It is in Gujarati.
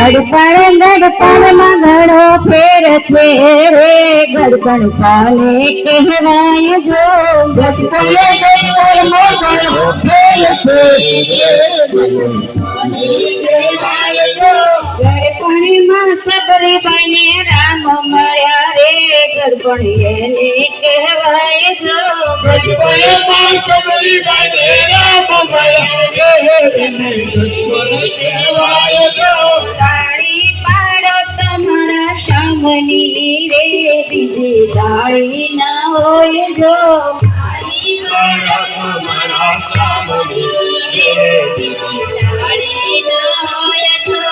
ગડપણ ગડપણમાં ઘણો ફેર છે રે ગડપણ કાલે કહેવાય જો ગડપણ ગડપણમાં ઘણો ફેર છે ગડપણમાં સબરી બને રામ મળ્યા રે ગડપણ એને કહેવાય જો ગડપણમાં સબરી બને રામ મળ્યા રે ગડપણ કહેવાય જો સામની રે બીજી ડાળી ના હોય જો તમારા સામની રે બીજી ડાળી ના હોય જો